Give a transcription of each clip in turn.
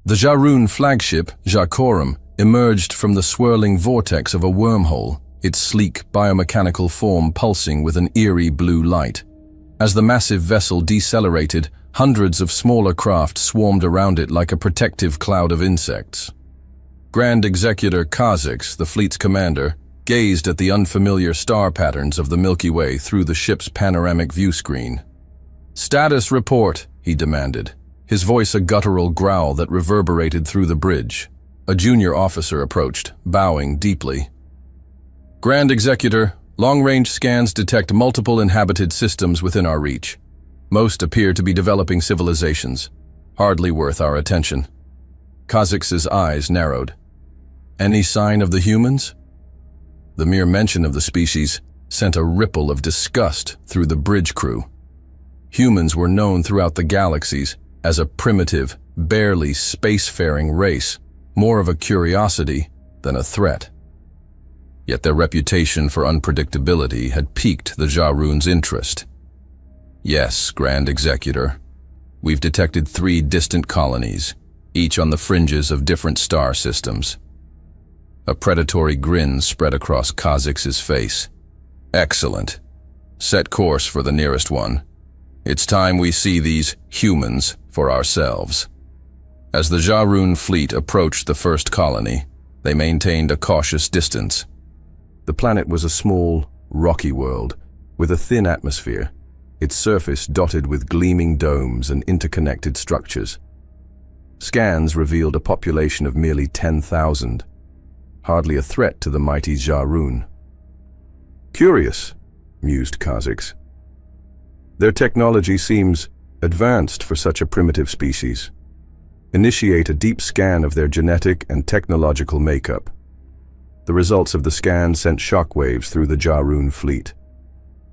The Jarun flagship, Jacorum, emerged from the swirling vortex of a wormhole, its sleek biomechanical form pulsing with an eerie blue light. As the massive vessel decelerated, hundreds of smaller craft swarmed around it like a protective cloud of insects. Grand Executor Kha'Zix, the fleet's commander, gazed at the unfamiliar star patterns of the Milky Way through the ship's panoramic view screen. "Status report," he demanded, his voice a guttural growl that reverberated through the bridge. A junior officer approached, bowing deeply. "Grand Executor, long-range scans detect multiple inhabited systems within our reach. Most appear to be developing civilizations, hardly worth our attention." Kha'Zix's eyes narrowed. "Any sign of the humans?" The mere mention of the species sent a ripple of disgust through the bridge crew. Humans were known throughout the galaxies as a primitive, barely spacefaring race, more of a curiosity than a threat. Yet their reputation for unpredictability had piqued the Jarun's interest. "Yes, Grand Executor. We've detected 3 distant colonies, each on the fringes of different star systems." A predatory grin spread across Kha'Zix's face. "Excellent. Set course for the nearest one. It's time we see these humans for ourselves." As the Jarun fleet approached the first colony, they maintained a cautious distance. The planet was a small, rocky world with a thin atmosphere, its surface dotted with gleaming domes and interconnected structures. Scans revealed a population of merely 10,000, hardly a threat to the mighty Jarun. "Curious," mused Kha'Zix. "Their technology seems advanced for such a primitive species. Initiate a deep scan of their genetic and technological makeup." The results of the scan sent shockwaves through the Jarun fleet.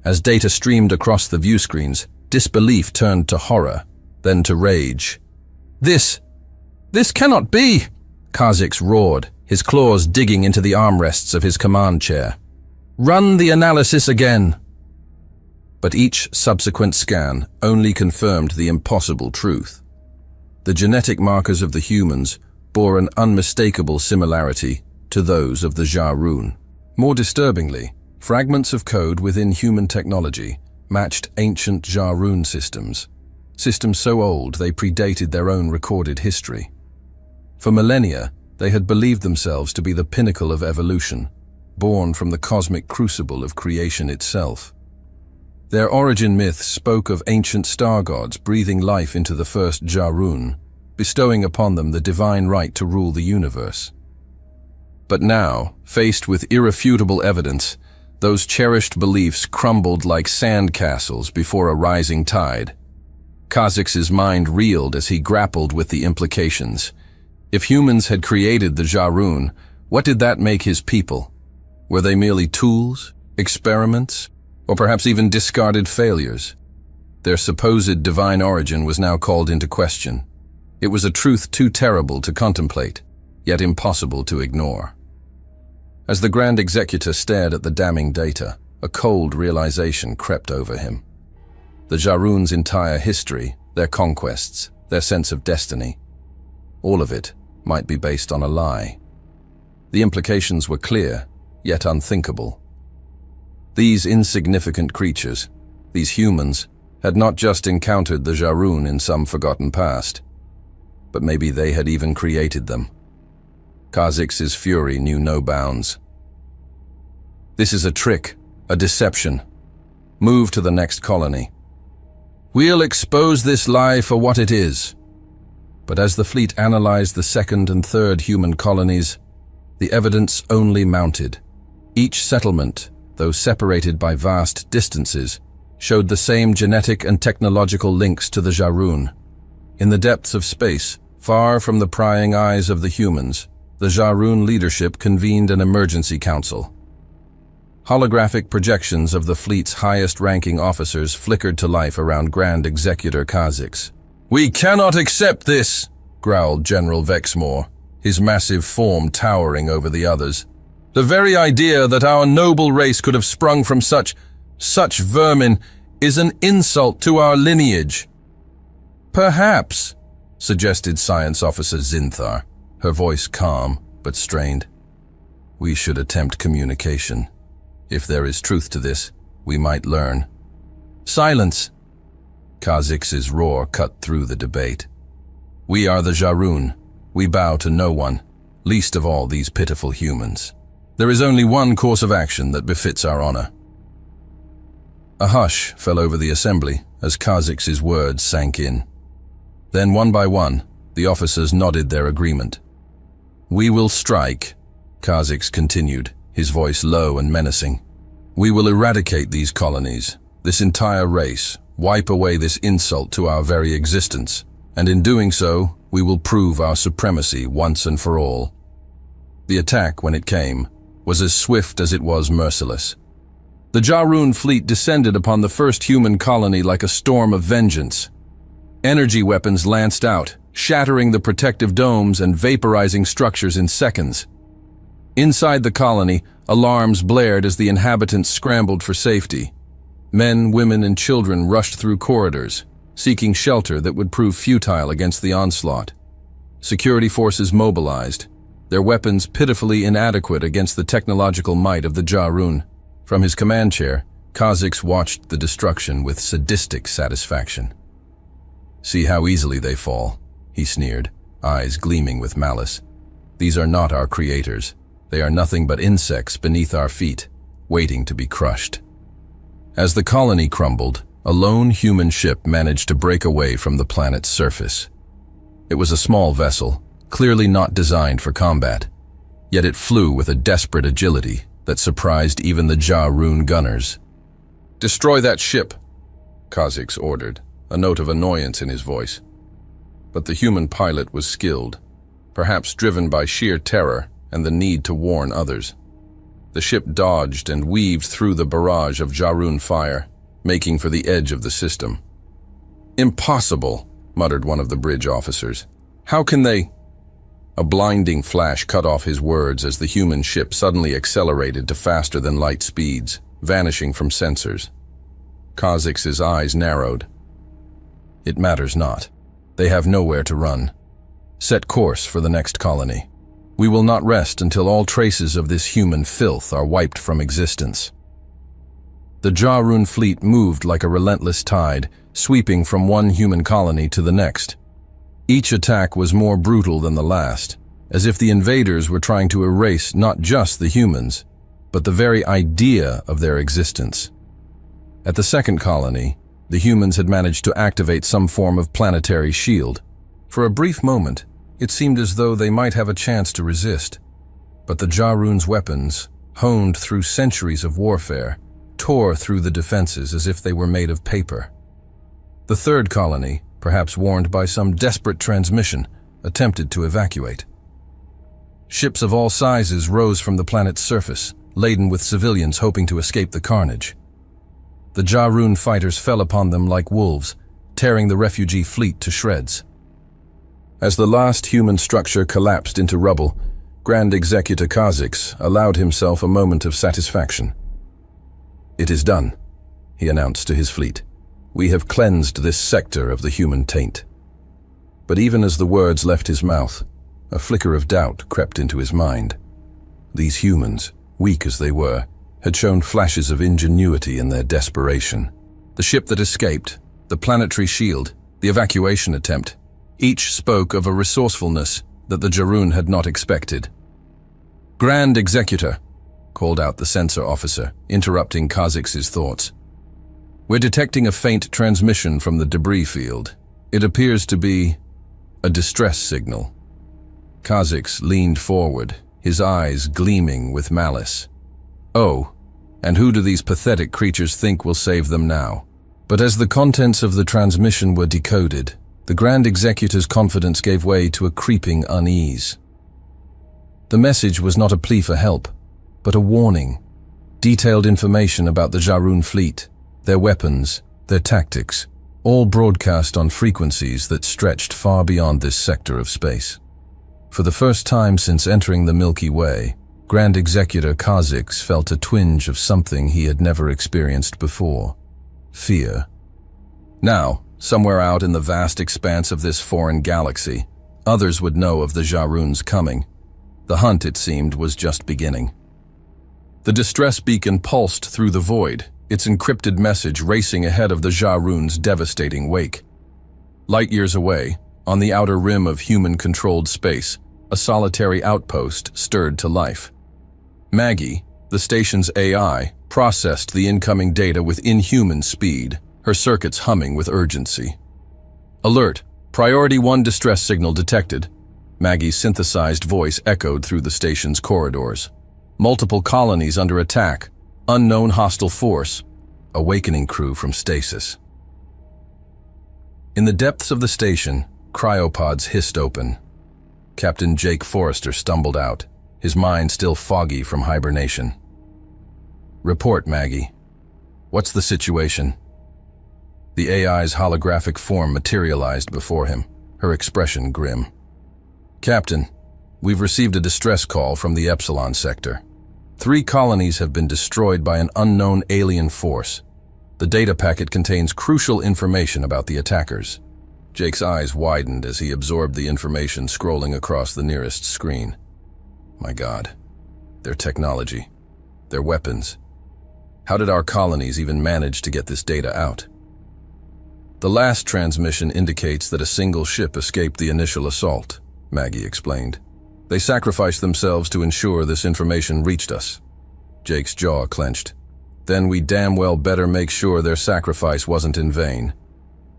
As data streamed across the view screens, disbelief turned to horror, then to rage. This cannot be!" Kha'Zix roared, his claws digging into the armrests of his command chair. "Run the analysis again!" But each subsequent scan only confirmed the impossible truth. The genetic markers of the humans bore an unmistakable similarity to those of the Jarun. More disturbingly, fragments of code within human technology matched ancient Jarun systems so old they predated their own recorded history. For millennia, they had believed themselves to be the pinnacle of evolution, born from the cosmic crucible of creation itself. Their origin myths spoke of ancient star gods breathing life into the first Jarun, bestowing upon them the divine right to rule the universe. But now, faced with irrefutable evidence, those cherished beliefs crumbled like sandcastles before a rising tide. Kha'Zix's mind reeled as he grappled with the implications. If humans had created the Jarun, what did that make his people? Were they merely tools, experiments, or perhaps even discarded failures? Their supposed divine origin was now called into question. It was a truth too terrible to contemplate, yet impossible to ignore. As the Grand Executor stared at the damning data, a cold realization crept over him. The Jarun's entire history, their conquests, their sense of destiny, all of it might be based on a lie. The implications were clear, yet unthinkable. These insignificant creatures, these humans, had not just encountered the Jarun in some forgotten past, but maybe they had even created them. Kha'Zix's fury knew no bounds. "This is a trick, a deception. Move to the next colony. We'll expose this lie for what it is." But as the fleet analyzed the second and third human colonies, the evidence only mounted. Each settlement, though separated by vast distances, showed the same genetic and technological links to the Jarun. In the depths of space, far from the prying eyes of the humans, the Jarun leadership convened an emergency council. Holographic projections of the fleet's highest-ranking officers flickered to life around Grand Executor Kha'Zix. "We cannot accept this," growled General Vexmore, his massive form towering over the others. "The very idea that our noble race could have sprung from such vermin is an insult to our lineage." "Perhaps," suggested Science Officer Zinthar, her voice calm but strained. "We should attempt communication. If there is truth to this, we might learn." "Silence!" Kha'Zix's roar cut through the debate. "We are the Jarun. We bow to no one, least of all these pitiful humans. There is only one course of action that befits our honor." A hush fell over the assembly as Kha'Zix's words sank in. Then, one by one, the officers nodded their agreement. "We will strike," Kha'Zix continued, his voice low and menacing. "We will eradicate these colonies, this entire race, wipe away this insult to our very existence, and in doing so, we will prove our supremacy once and for all." The attack, when it came, was as swift as it was merciless. The Jarun fleet descended upon the first human colony like a storm of vengeance. Energy weapons lanced out, shattering the protective domes and vaporizing structures in seconds. Inside the colony, alarms blared as the inhabitants scrambled for safety. Men, women, and children rushed through corridors, seeking shelter that would prove futile against the onslaught. Security forces mobilized, their weapons pitifully inadequate against the technological might of the Jarun. From his command chair, Kha'Zix watched the destruction with sadistic satisfaction. "See how easily they fall," he sneered, eyes gleaming with malice. "These are not our creators. They are nothing but insects beneath our feet, waiting to be crushed." As the colony crumbled, a lone human ship managed to break away from the planet's surface. It was a small vessel, clearly not designed for combat, yet it flew with a desperate agility that surprised even the Jarun gunners. "Destroy that ship," Kha'Zix ordered, a note of annoyance in his voice. But the human pilot was skilled, perhaps driven by sheer terror and the need to warn others. The ship dodged and weaved through the barrage of Jarun fire, making for the edge of the system. "Impossible," muttered one of the bridge officers. "How can they—" A blinding flash cut off his words as the human ship suddenly accelerated to faster-than-light speeds, vanishing from sensors. Kha'Zix's eyes narrowed. "It matters not. They have nowhere to run. Set course for the next colony. We will not rest until all traces of this human filth are wiped from existence." The Jarun fleet moved like a relentless tide, sweeping from one human colony to the next. Each attack was more brutal than the last, as if the invaders were trying to erase not just the humans, but the very idea of their existence. At the second colony, the humans had managed to activate some form of planetary shield. For a brief moment, it seemed as though they might have a chance to resist. But the Jarun's weapons, honed through centuries of warfare, tore through the defenses as if they were made of paper. The third colony, perhaps warned by some desperate transmission, attempted to evacuate. Ships of all sizes rose from the planet's surface, laden with civilians hoping to escape the carnage. The Jarun fighters fell upon them like wolves, tearing the refugee fleet to shreds. As the last human structure collapsed into rubble, Grand Executor Kha'Zix allowed himself a moment of satisfaction. "It is done," he announced to his fleet. "We have cleansed this sector of the human taint." But even as the words left his mouth, a flicker of doubt crept into his mind. These humans, weak as they were, had shown flashes of ingenuity in their desperation. The ship that escaped, the planetary shield, the evacuation attempt, each spoke of a resourcefulness that the Jarun had not expected. "Grand Executor," called out the sensor officer, interrupting Kha'Zix's thoughts. "We're detecting a faint transmission from the debris field. It appears to be a distress signal." Kha'Zix leaned forward, his eyes gleaming with malice. "Oh, and who do these pathetic creatures think will save them now?" But as the contents of the transmission were decoded, the Grand Executor's confidence gave way to a creeping unease. The message was not a plea for help, but a warning. Detailed information about the Jarun fleet, their weapons, their tactics, all broadcast on frequencies that stretched far beyond this sector of space. For the first time since entering the Milky Way, Grand Executor Kha'Zix felt a twinge of something he had never experienced before: fear. "Now," somewhere out in the vast expanse of this foreign galaxy, others would know of the Jarun's coming. The hunt, it seemed, was just beginning. The distress beacon pulsed through the void, its encrypted message racing ahead of the Jarun's devastating wake. Light years away, on the outer rim of human-controlled space, a solitary outpost stirred to life. Maggie, the station's AI, processed the incoming data with inhuman speed, her circuits humming with urgency. Alert! Priority 1 distress signal detected. Maggie's synthesized voice echoed through the station's corridors. Multiple colonies under attack. Unknown hostile force. Awakening crew from stasis. In the depths of the station, cryopods hissed open. Captain Jake Forrester stumbled out, his mind still foggy from hibernation. Report, Maggie. What's the situation? The AI's holographic form materialized before him, her expression grim. Captain, we've received a distress call from the Epsilon sector. 3 colonies have been destroyed by an unknown alien force. The data packet contains crucial information about the attackers. Jake's eyes widened as he absorbed the information scrolling across the nearest screen. My God, their technology, their weapons. How did our colonies even manage to get this data out? The last transmission indicates that a single ship escaped the initial assault, Maggie explained. They sacrificed themselves to ensure this information reached us. Jake's jaw clenched. Then we damn well better make sure their sacrifice wasn't in vain.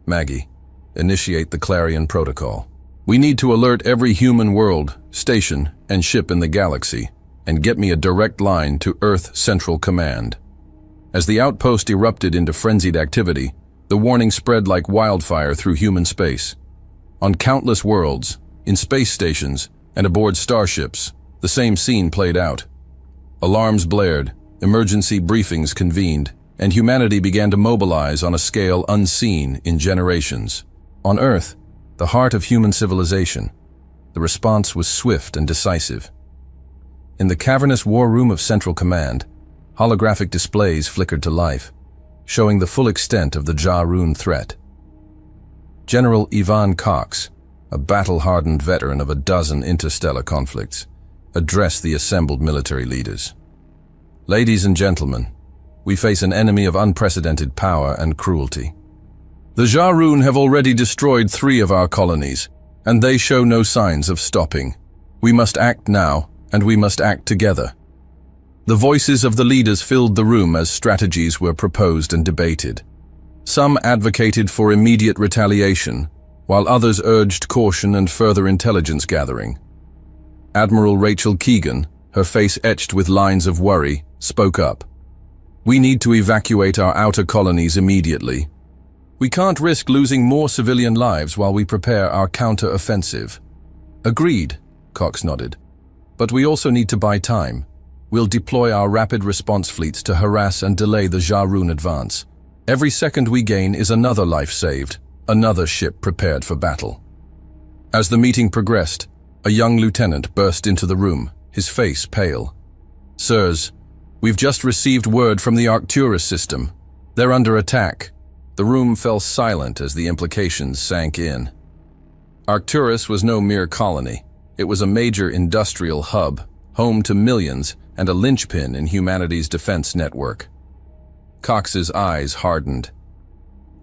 Maggie, initiate the Clarion Protocol. We need to alert every human world, station, and ship in the galaxy, and get me a direct line to Earth Central Command. As the outpost erupted into frenzied activity, the warning spread like wildfire through human space. On countless worlds, in space stations, and aboard starships, the same scene played out. Alarms blared, emergency briefings convened, and humanity began to mobilize on a scale unseen in generations. On Earth, the heart of human civilization, the response was swift and decisive. In the cavernous war room of Central Command, holographic displays flickered to life, showing the full extent of the Jarun threat. General Ivan Cox, a battle-hardened veteran of a dozen interstellar conflicts, addressed the assembled military leaders. Ladies and gentlemen, we face an enemy of unprecedented power and cruelty. The Jarun have already destroyed 3 of our colonies, and they show no signs of stopping. We must act now, and we must act together. The voices of the leaders filled the room as strategies were proposed and debated. Some advocated for immediate retaliation, while others urged caution and further intelligence gathering. Admiral Rachel Keegan, her face etched with lines of worry, spoke up. We need to evacuate our outer colonies immediately. We can't risk losing more civilian lives while we prepare our counter-offensive. Agreed, Cox nodded. But we also need to buy time. We'll deploy our rapid response fleets to harass and delay the Jarun advance. Every second we gain is another life saved, another ship prepared for battle. As the meeting progressed, a young lieutenant burst into the room, his face pale. Sirs, we've just received word from the Arcturus system. They're under attack. The room fell silent as the implications sank in. Arcturus was no mere colony. It was a major industrial hub, home to millions and a linchpin in humanity's defense network. Cox's eyes hardened.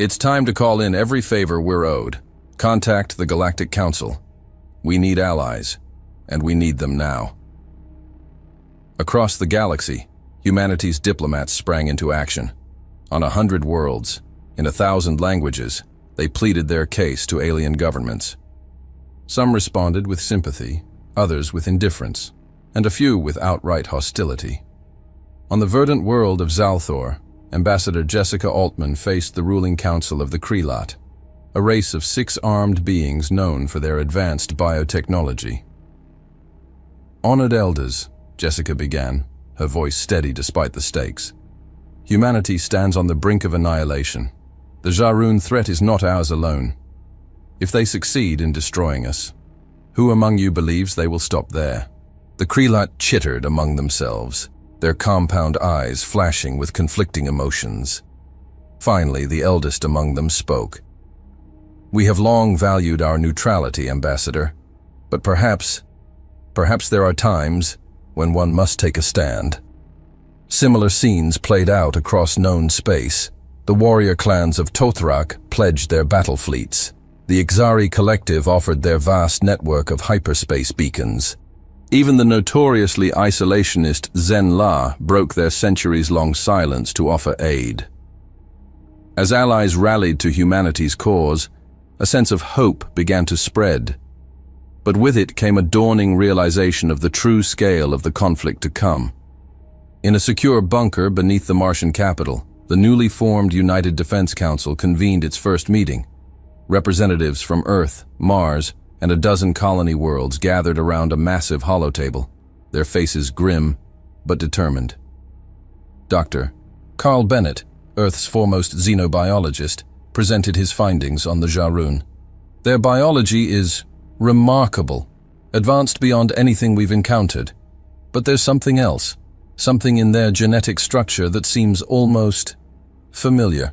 It's time to call in every favor we're owed. Contact the Galactic Council. We need allies, and we need them now. Across the galaxy, humanity's diplomats sprang into action. On 100 worlds, in 1,000 languages, they pleaded their case to alien governments. Some responded with sympathy, others with indifference, and a few with outright hostility. On the verdant world of Zalthor, Ambassador Jessica Altman faced the ruling council of the Krelot, a race of 6 armed beings known for their advanced biotechnology. Honored elders, Jessica began, her voice steady despite the stakes. Humanity stands on the brink of annihilation. The Jarun threat is not ours alone. If they succeed in destroying us, who among you believes they will stop there? The Krelot chittered among themselves, their compound eyes flashing with conflicting emotions. Finally, the eldest among them spoke. We have long valued our neutrality, Ambassador, but perhaps there are times when one must take a stand. Similar scenes played out across known space. The warrior clans of Tothrak pledged their battle fleets. The Ixari Collective offered their vast network of hyperspace beacons. Even the notoriously isolationist Zen-La broke their centuries-long silence to offer aid. As allies rallied to humanity's cause, a sense of hope began to spread. But with it came a dawning realization of the true scale of the conflict to come. In a secure bunker beneath the Martian capital, the newly formed United Defense Council convened its first meeting. Representatives from Earth, Mars, and a dozen colony worlds gathered around a massive holotable, their faces grim but determined. Dr. Carl Bennett, Earth's foremost xenobiologist, presented his findings on the Jarun. Their biology is remarkable, advanced beyond anything we've encountered. But there's something else, something in their genetic structure that seems almost familiar.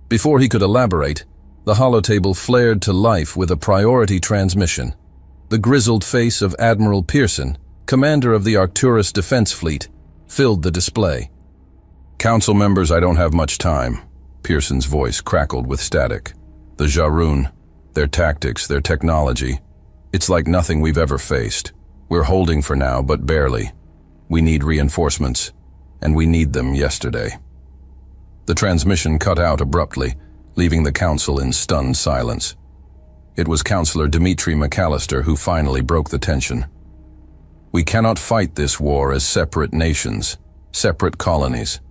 Before he could elaborate, the holotable flared to life with a priority transmission. The grizzled face of Admiral Pearson, commander of the Arcturus Defense Fleet, filled the display. "Council members, I don't have much time." Pearson's voice crackled with static. "The Jarun, their tactics, their technology, it's like nothing we've ever faced. We're holding for now, but barely. We need reinforcements, and we need them yesterday." The transmission cut out abruptly, leaving the council in stunned silence. It was Councillor Dmitry McAllister who finally broke the tension. "We cannot fight this war as separate nations, separate colonies.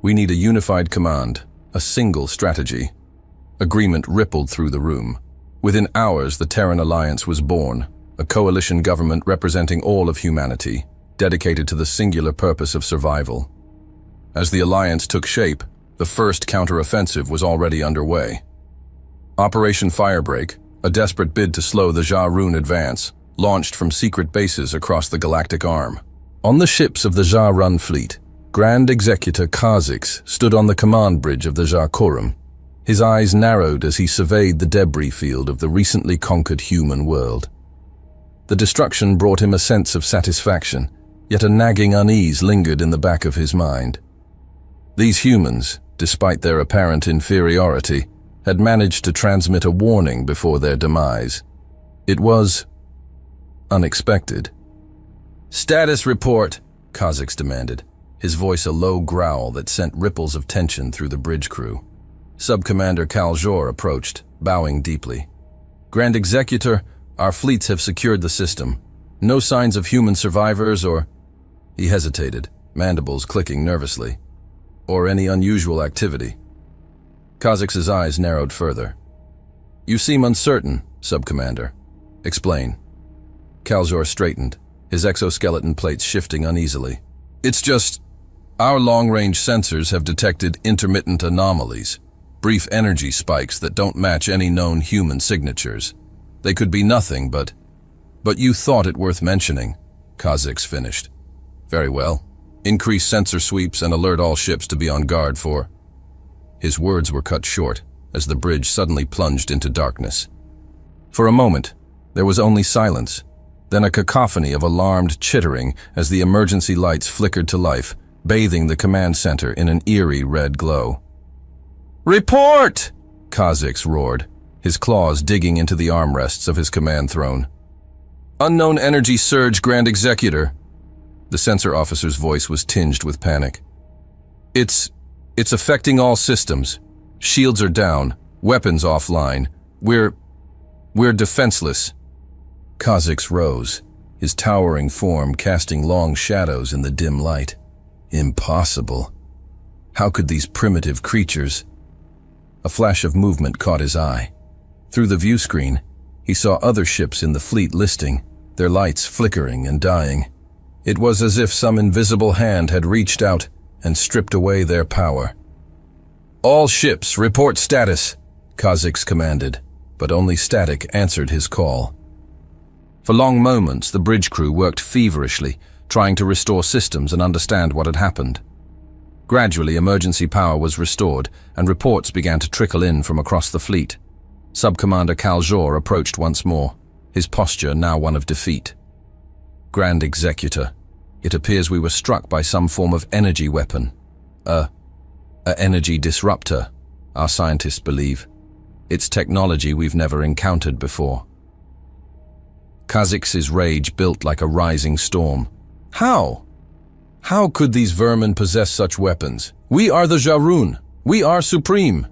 We need a unified command, a single strategy." Agreement rippled through the room. Within hours, the Terran Alliance was born, a coalition government representing all of humanity, dedicated to the singular purpose of survival. As the alliance took shape, the first counteroffensive was already underway. Operation Firebreak, a desperate bid to slow the Jarun advance, launched from secret bases across the galactic arm. On the ships of the Jarun fleet, Grand Executor Kha'Zix stood on the command bridge of the Jarkorum. His eyes narrowed as he surveyed the debris field of the recently conquered human world. The destruction brought him a sense of satisfaction, yet a nagging unease lingered in the back of his mind. These humans, despite their apparent inferiority, had managed to transmit a warning before their demise. It was unexpected. "Status report," Kha'Zix demanded, his voice a low growl that sent ripples of tension through the bridge crew. Sub-Commander Kaljor approached, bowing deeply. "Grand Executor, our fleets have secured the system. No signs of human survivors or—" He hesitated, mandibles clicking nervously. "Or any unusual activity." Kha'Zix's eyes narrowed further. "You seem uncertain, Sub-Commander. Explain." Kaljor straightened, his exoskeleton plates shifting uneasily. "It's just, our long-range sensors have detected intermittent anomalies, brief energy spikes that don't match any known human signatures. They could be nothing, but you thought it worth mentioning," Kha'Zix finished. "Very well. Increase sensor sweeps and alert all ships to be on guard for—" His words were cut short as the bridge suddenly plunged into darkness. For a moment, there was only silence, then a cacophony of alarmed chittering as the emergency lights flickered to life, bathing the command center in an eerie red glow. "Report!" Kha'Zix roared, his claws digging into the armrests of his command throne. "Unknown energy surge, Grand Executor." The sensor officer's voice was tinged with panic. It's affecting all systems. Shields are down, weapons offline. We're defenseless." Kha'Zix rose, his towering form casting long shadows in the dim light. Impossible. How could these primitive creatures— A flash of movement caught his eye. Through the view screen, he saw other ships in the fleet listing, their lights flickering and dying. It was as if some invisible hand had reached out and stripped away their power. "All ships, report status," Kha'Zix commanded, but only static answered his call. For long moments, the bridge crew worked feverishly, trying to restore systems and understand what had happened. Gradually, emergency power was restored, and reports began to trickle in from across the fleet. Sub-Commander Kaljor approached once more, his posture now one of defeat. Grand Executor, it appears we were struck by some form of energy weapon. A energy disruptor, our scientists believe. It's technology we've never encountered before. Kha'Zix's rage built like a rising storm. How? How could these vermin possess such weapons? We are the Jarun. We are supreme.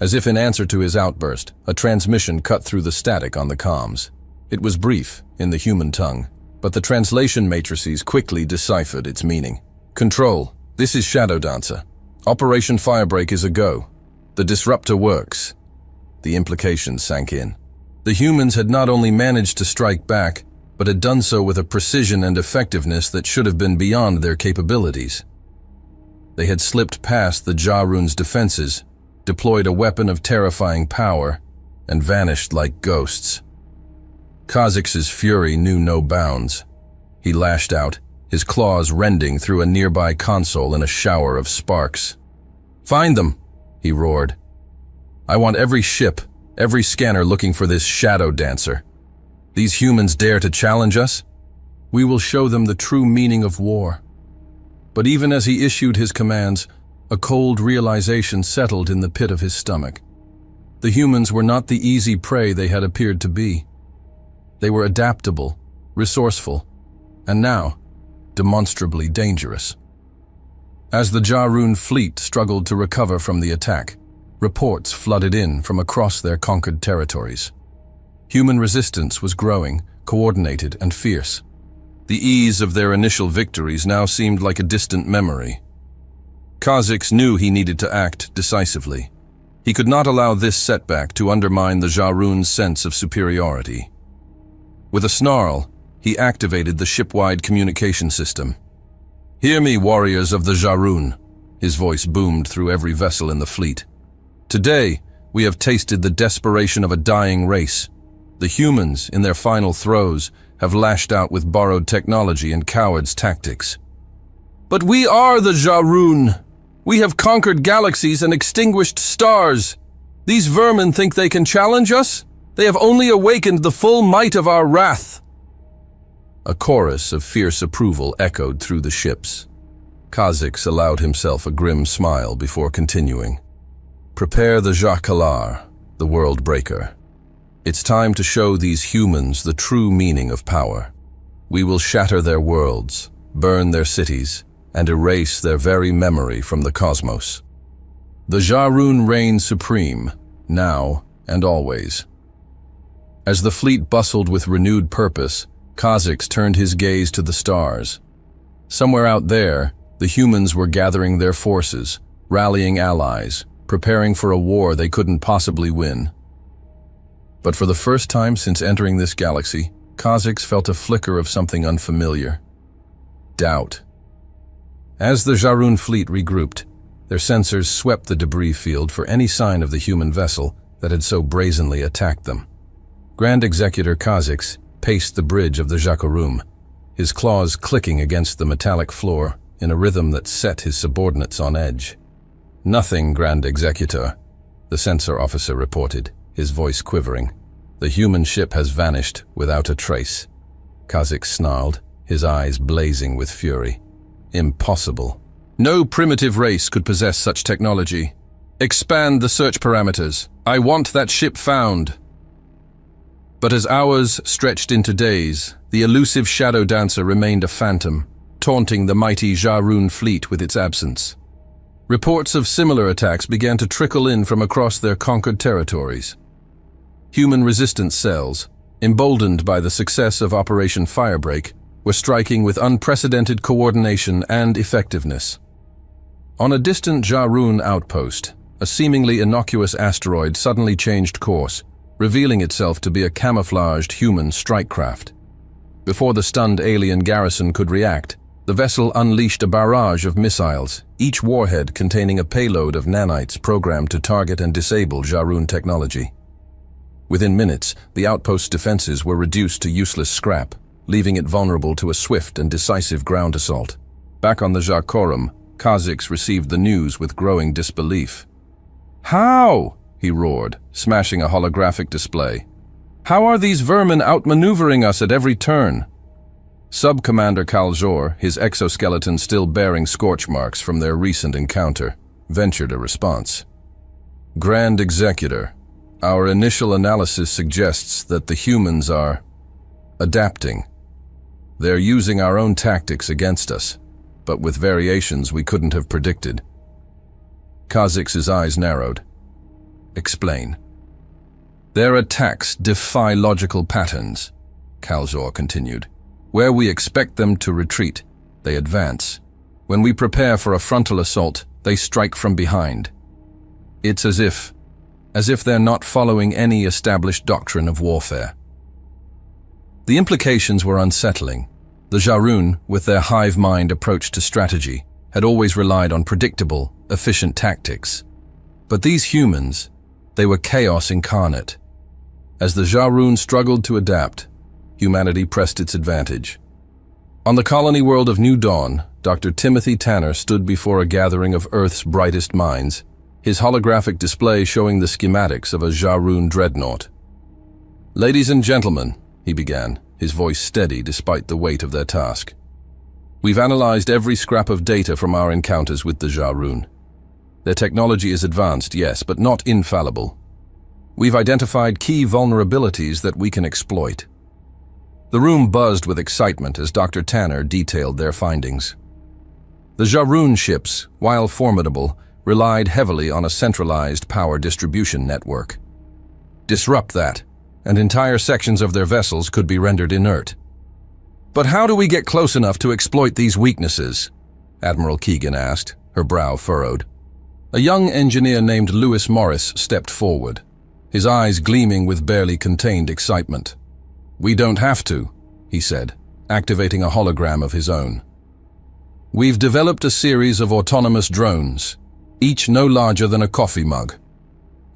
As if in answer to his outburst, a transmission cut through the static on the comms. It was brief, in the human tongue, but the translation matrices quickly deciphered its meaning. Control, this is Shadow Dancer. Operation Firebreak is a go. The disruptor works. The implications sank in. The humans had not only managed to strike back, but had done so with a precision and effectiveness that should have been beyond their capabilities. They had slipped past the Jarun's defenses, deployed a weapon of terrifying power, and vanished like ghosts. Kha'Zix's fury knew no bounds. He lashed out, his claws rending through a nearby console in a shower of sparks. "Find them!" he roared. "I want every ship, every scanner looking for this Shadow Dancer. These humans dare to challenge us? We will show them the true meaning of war." But even as he issued his commands, a cold realization settled in the pit of his stomach. The humans were not the easy prey they had appeared to be. They were adaptable, resourceful, and now, demonstrably dangerous. As the Jarun fleet struggled to recover from the attack, reports flooded in from across their conquered territories. Human resistance was growing, coordinated and fierce. The ease of their initial victories now seemed like a distant memory. Kha'Zix knew he needed to act decisively. He could not allow this setback to undermine the Jarun's sense of superiority. With a snarl, he activated the ship-wide communication system. "Hear me, warriors of the Jarun," his voice boomed through every vessel in the fleet. "Today, we have tasted the desperation of a dying race. The humans, in their final throes, have lashed out with borrowed technology and cowards' tactics. But we are the Jarun. We have conquered galaxies and extinguished stars. These vermin think they can challenge us? They have only awakened the full might of our wrath." A chorus of fierce approval echoed through the ships. Kha'Zix allowed himself a grim smile before continuing. "Prepare the Jakalar, the world breaker. It's time to show these humans the true meaning of power. We will shatter their worlds, burn their cities, and erase their very memory from the cosmos. The Jarun reign supreme, now and always." As the fleet bustled with renewed purpose, Kha'Zix turned his gaze to the stars. Somewhere out there, the humans were gathering their forces, rallying allies, preparing for a war they couldn't possibly win. But for the first time since entering this galaxy, Kha'Zix felt a flicker of something unfamiliar. Doubt. As the Jarun fleet regrouped, their sensors swept the debris field for any sign of the human vessel that had so brazenly attacked them. Grand Executor Kha'Zix paced the bridge of the Jakarum, his claws clicking against the metallic floor in a rhythm that set his subordinates on edge. "Nothing, Grand Executor," the sensor officer reported, his voice quivering. "The human ship has vanished without a trace." Kha'Zix snarled, his eyes blazing with fury. "Impossible. No primitive race could possess such technology. Expand the search parameters. I want that ship found." But as hours stretched into days, the elusive Shadow Dancer remained a phantom, taunting the mighty Jarun fleet with its absence. Reports of similar attacks began to trickle in from across their conquered territories. Human resistance cells, emboldened by the success of Operation Firebreak, were striking with unprecedented coordination and effectiveness. On a distant Jarun outpost, a seemingly innocuous asteroid suddenly changed course, revealing itself to be a camouflaged human strike craft. Before the stunned alien garrison could react, the vessel unleashed a barrage of missiles, each warhead containing a payload of nanites programmed to target and disable Jarun technology. Within minutes, the outpost's defenses were reduced to useless scrap, leaving it vulnerable to a swift and decisive ground assault. Back on the Jakarum, Kha'Zix received the news with growing disbelief. "How?" he roared, smashing a holographic display. "How are these vermin outmaneuvering us at every turn?" Sub-Commander Kaljor, his exoskeleton still bearing scorch marks from their recent encounter, ventured a response. "Grand Executor, our initial analysis suggests that the humans are adapting. They're using our own tactics against us, but with variations we couldn't have predicted." Kha'Zix's eyes narrowed. "Explain." "Their attacks defy logical patterns," Kaljor continued. "Where we expect them to retreat, they advance. When we prepare for a frontal assault, they strike from behind. It's as if they're not following any established doctrine of warfare." The implications were unsettling. The Jarun, with their hive-mind approach to strategy, had always relied on predictable, efficient tactics. But these humans, they were chaos incarnate. As the Jarun struggled to adapt, humanity pressed its advantage. On the colony world of New Dawn, Dr. Timothy Tanner stood before a gathering of Earth's brightest minds, his holographic display showing the schematics of a Jarun dreadnought. "Ladies and gentlemen," he began, his voice steady despite the weight of their task. "We've analyzed every scrap of data from our encounters with the Jarun. Their technology is advanced, yes, but not infallible. We've identified key vulnerabilities that we can exploit." The room buzzed with excitement as Dr. Tanner detailed their findings. The Jarun ships, while formidable, relied heavily on a centralized power distribution network. Disrupt that, and entire sections of their vessels could be rendered inert. "But how do we get close enough to exploit these weaknesses?" Admiral Keegan asked, her brow furrowed. A young engineer named Lewis Morris stepped forward, his eyes gleaming with barely contained excitement. "We don't have to," he said, activating a hologram of his own. "We've developed a series of autonomous drones, each no larger than a coffee mug.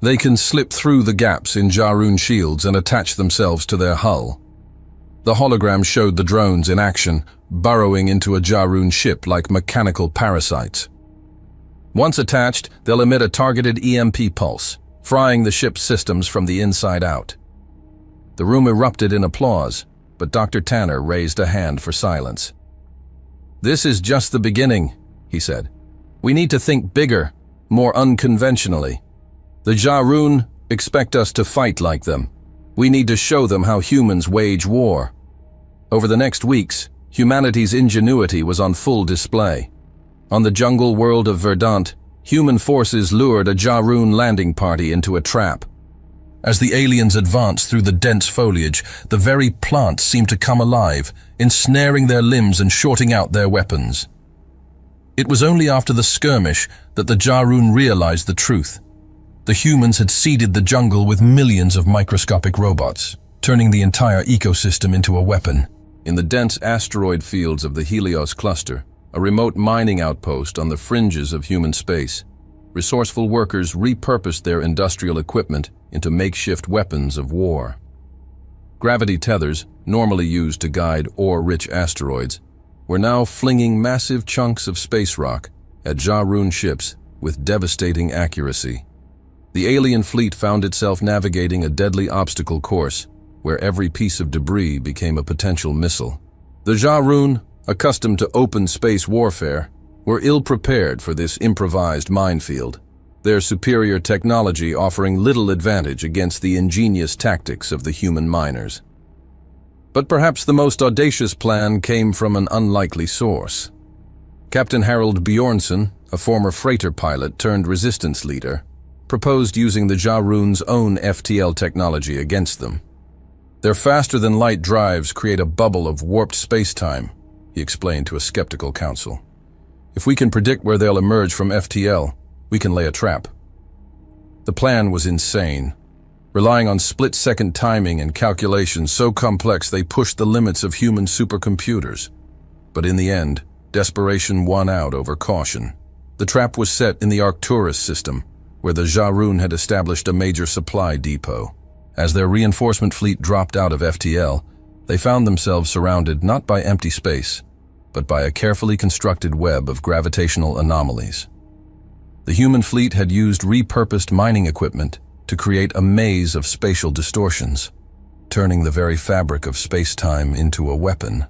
They can slip through the gaps in Jarun shields and attach themselves to their hull." The hologram showed the drones in action, burrowing into a Jarun ship like mechanical parasites. Once attached, they'll emit a targeted EMP pulse, frying the ship's systems from the inside out. The room erupted in applause, but Dr. Tanner raised a hand for silence. "This is just the beginning," he said. "We need to think bigger, more unconventionally. The Jarun expect us to fight like them. We need to show them how humans wage war." Over the next weeks, humanity's ingenuity was on full display. On the jungle world of Verdant, human forces lured a Jarun landing party into a trap. As the aliens advanced through the dense foliage, the very plants seemed to come alive, ensnaring their limbs and shorting out their weapons. It was only after the skirmish that the Jarun realized the truth. The humans had seeded the jungle with millions of microscopic robots, turning the entire ecosystem into a weapon. In the dense asteroid fields of the Helios cluster, a remote mining outpost on the fringes of human space, resourceful workers repurposed their industrial equipment into makeshift weapons of war. Gravity tethers, normally used to guide ore-rich asteroids, were now flinging massive chunks of space rock at Jarun ships with devastating accuracy. The alien fleet found itself navigating a deadly obstacle course where every piece of debris became a potential missile. The Jarun, accustomed to open space warfare, were ill-prepared for this improvised minefield, their superior technology offering little advantage against the ingenious tactics of the human miners. But perhaps the most audacious plan came from an unlikely source. Captain Harold Bjornsson, a former freighter pilot turned resistance leader, proposed using the Jarun's own FTL technology against them. "Their faster-than-light drives create a bubble of warped space-time," he explained to a skeptical council. "If we can predict where they'll emerge from FTL, we can lay a trap." The plan was insane, relying on split-second timing and calculations so complex they pushed the limits of human supercomputers. But in the end, desperation won out over caution. The trap was set in the Arcturus system, where the Jarun had established a major supply depot. As their reinforcement fleet dropped out of FTL, they found themselves surrounded not by empty space, but by a carefully constructed web of gravitational anomalies. The human fleet had used repurposed mining equipment to create a maze of spatial distortions, turning the very fabric of space-time into a weapon.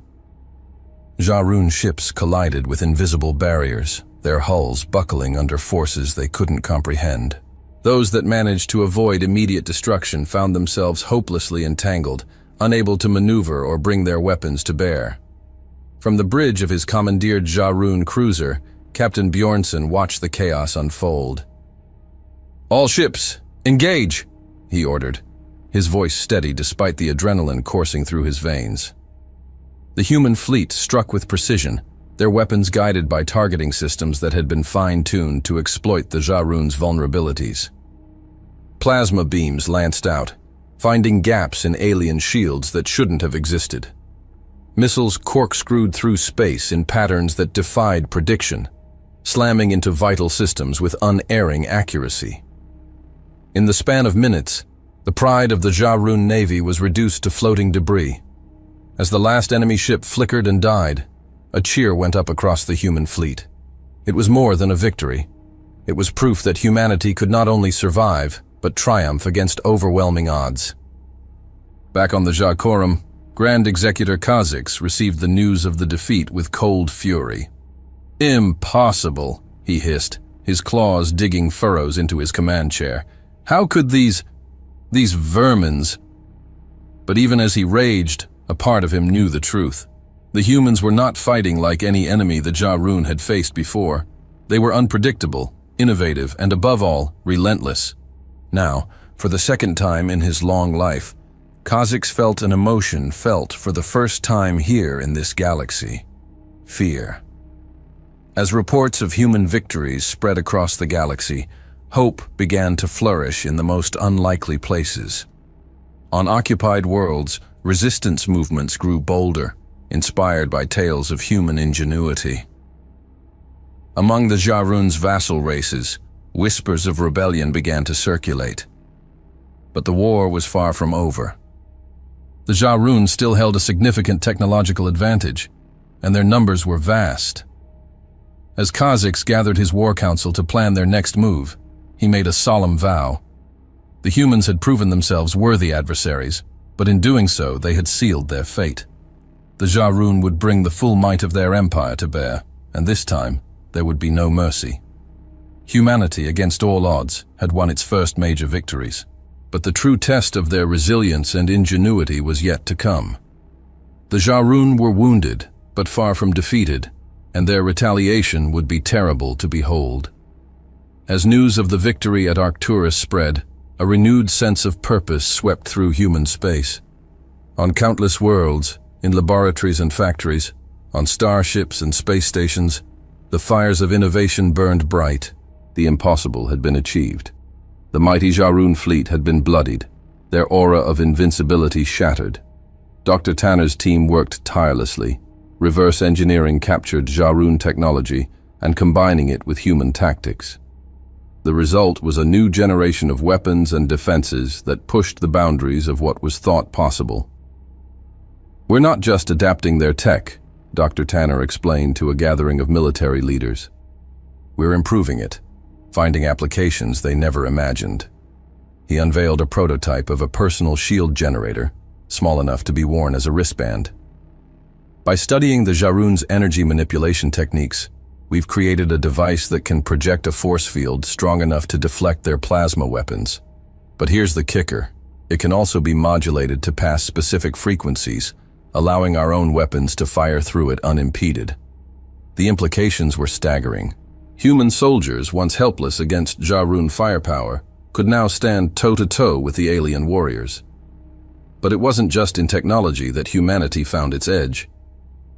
Jarun ships collided with invisible barriers, their hulls buckling under forces they couldn't comprehend. Those that managed to avoid immediate destruction found themselves hopelessly entangled, unable to maneuver or bring their weapons to bear. From the bridge of his commandeered Jarun cruiser, Captain Bjornsson watched the chaos unfold. "All ships, engage!" he ordered, his voice steady despite the adrenaline coursing through his veins. The human fleet struck with precision, their weapons guided by targeting systems that had been fine-tuned to exploit the Jarun's vulnerabilities. Plasma beams lanced out, finding gaps in alien shields that shouldn't have existed. Missiles corkscrewed through space in patterns that defied prediction, slamming into vital systems with unerring accuracy. In the span of minutes, the pride of the Jarun Navy was reduced to floating debris. As the last enemy ship flickered and died, a cheer went up across the human fleet. It was more than a victory. It was proof that humanity could not only survive, but triumph against overwhelming odds. Back on the Jacorum, Grand Executor Kha'Zix received the news of the defeat with cold fury. "Impossible," he hissed, his claws digging furrows into his command chair. "How could these vermins?" But even as he raged, a part of him knew the truth. The humans were not fighting like any enemy the Jarun had faced before. They were unpredictable, innovative, and above all, relentless. Now, for the second time in his long life, Kha'Zix felt an emotion felt for the first time here in this galaxy: fear. As reports of human victories spread across the galaxy, hope began to flourish in the most unlikely places. On occupied worlds, resistance movements grew bolder, inspired by tales of human ingenuity. Among the Jarun's vassal races, whispers of rebellion began to circulate. But the war was far from over. The Jarun still held a significant technological advantage, and their numbers were vast. As Kha'Zix gathered his war council to plan their next move, he made a solemn vow. The humans had proven themselves worthy adversaries, but in doing so they had sealed their fate. The Jarun would bring the full might of their empire to bear, and this time there would be no mercy. Humanity, against all odds, had won its first major victories, but the true test of their resilience and ingenuity was yet to come. The Jarun were wounded, but far from defeated, and their retaliation would be terrible to behold. As news of the victory at Arcturus spread, a renewed sense of purpose swept through human space. On countless worlds, in laboratories and factories, on starships and space stations, the fires of innovation burned bright. The impossible had been achieved. The mighty Jarun fleet had been bloodied, their aura of invincibility shattered. Dr. Tanner's team worked tirelessly, reverse engineering captured Jarun technology and combining it with human tactics. The result was a new generation of weapons and defenses that pushed the boundaries of what was thought possible. "We're not just adapting their tech," Dr. Tanner explained to a gathering of military leaders. "We're improving it, finding applications they never imagined." He unveiled a prototype of a personal shield generator, small enough to be worn as a wristband. "By studying the Jarun's energy manipulation techniques, we've created a device that can project a force field strong enough to deflect their plasma weapons. But here's the kicker. It can also be modulated to pass specific frequencies, allowing our own weapons to fire through it unimpeded." The implications were staggering. Human soldiers, once helpless against Jarun firepower, could now stand toe-to-toe with the alien warriors. But it wasn't just in technology that humanity found its edge.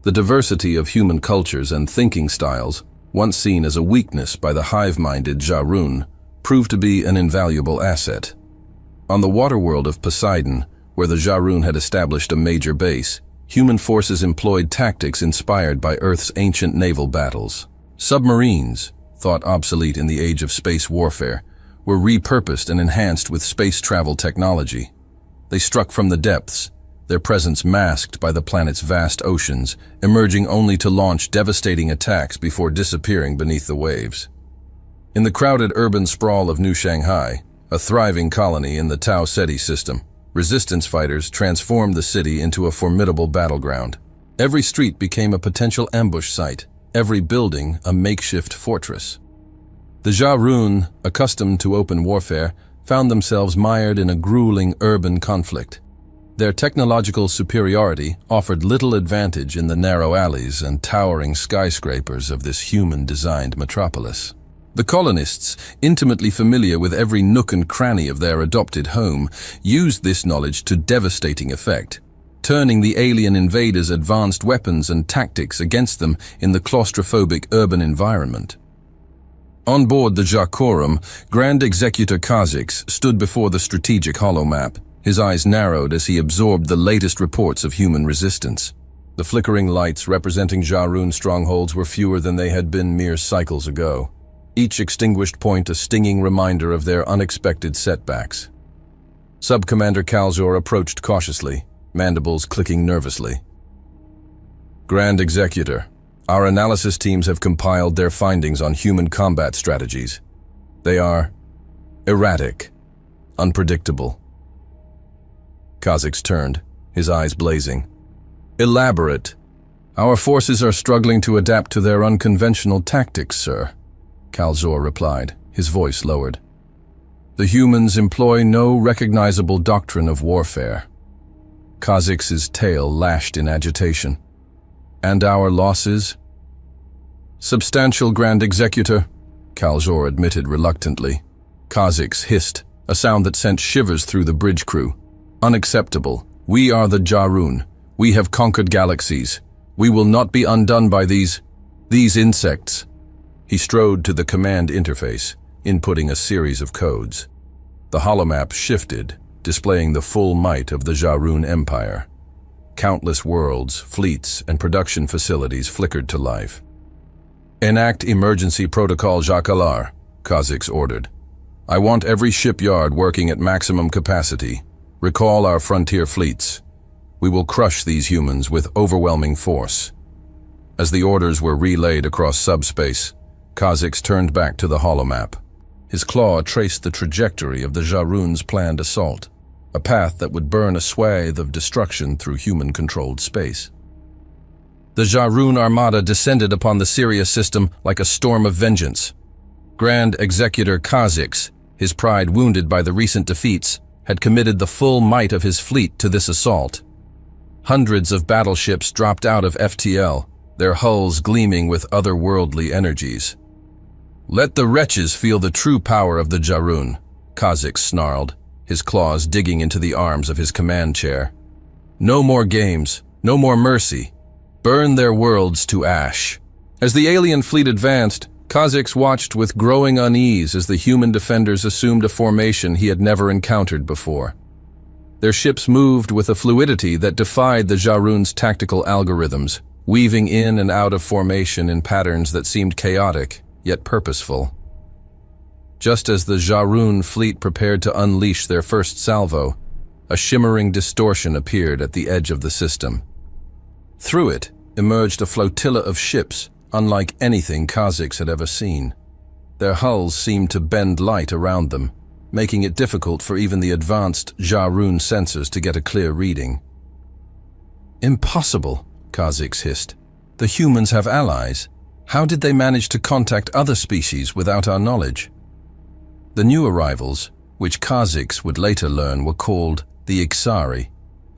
The diversity of human cultures and thinking styles, once seen as a weakness by the hive-minded Jarun, proved to be an invaluable asset. On the waterworld of Poseidon, where the Jarun had established a major base, human forces employed tactics inspired by Earth's ancient naval battles. Submarines, thought obsolete in the age of space warfare, were repurposed and enhanced with space travel technology. They struck from the depths, their presence masked by the planet's vast oceans, emerging only to launch devastating attacks before disappearing beneath the waves. In the crowded urban sprawl of New Shanghai, a thriving colony in the Tau Ceti system, resistance fighters transformed the city into a formidable battleground. Every street became a potential ambush site, every building a makeshift fortress. The Jarun, accustomed to open warfare, found themselves mired in a grueling urban conflict. Their technological superiority offered little advantage in the narrow alleys and towering skyscrapers of this human-designed metropolis. The colonists, intimately familiar with every nook and cranny of their adopted home, used this knowledge to devastating effect, turning the alien invaders' advanced weapons and tactics against them in the claustrophobic urban environment. On board the Jacorum, Grand Executor Kha'Zix stood before the strategic holomap, his eyes narrowed as he absorbed the latest reports of human resistance. The flickering lights representing Jarun strongholds were fewer than they had been mere cycles ago, each extinguished point a stinging reminder of their unexpected setbacks. Sub-Commander Kalzor approached cautiously, mandibles clicking nervously. Grand Executor, our analysis teams have compiled their findings on human combat strategies. They are erratic, unpredictable. Kha'Zix turned, his eyes blazing. Elaborate. Our forces are struggling to adapt to their unconventional tactics, sir, Kalzor replied, his voice lowered. The humans employ no recognizable doctrine of warfare. Kha'Zix's tail lashed in agitation. And our losses? Substantial, Grand Executor, Kalzor admitted reluctantly. Kha'Zix hissed, a sound that sent shivers through the bridge crew. Unacceptable. We are the Jarun. We have conquered galaxies. We will not be undone by these insects. He strode to the command interface, inputting a series of codes. The holomap shifted, displaying the full might of the Jarun Empire. Countless worlds, fleets, and production facilities flickered to life. Enact Emergency Protocol Jacalar, Kha'Zix ordered. I want every shipyard working at maximum capacity. Recall our frontier fleets. We will crush these humans with overwhelming force. As the orders were relayed across subspace, Kha'Zix turned back to the holomap. His claw traced the trajectory of the Jarun's planned assault, a path that would burn a swathe of destruction through human-controlled space. The Jarun armada descended upon the Sirius system like a storm of vengeance. Grand Executor Kha'Zix, his pride wounded by the recent defeats, had committed the full might of his fleet to this assault. Hundreds of battleships dropped out of FTL, their hulls gleaming with otherworldly energies. Let the wretches feel the true power of the Jarun, Kha'Zix snarled, his claws digging into the arms of his command chair. No more games, no more mercy. Burn their worlds to ash. As the alien fleet advanced, Kha'Zix watched with growing unease as the human defenders assumed a formation he had never encountered before. Their ships moved with a fluidity that defied the Jarun's tactical algorithms, weaving in and out of formation in patterns that seemed chaotic, yet purposeful. Just as the Jarun fleet prepared to unleash their first salvo, a shimmering distortion appeared at the edge of the system. Through it emerged a flotilla of ships, unlike anything Kha'Zix had ever seen. Their hulls seemed to bend light around them, making it difficult for even the advanced Jarun sensors to get a clear reading. Impossible, Kha'Zix hissed. The humans have allies. How did they manage to contact other species without our knowledge? The new arrivals, which Kha'Zix would later learn were called the Ixari,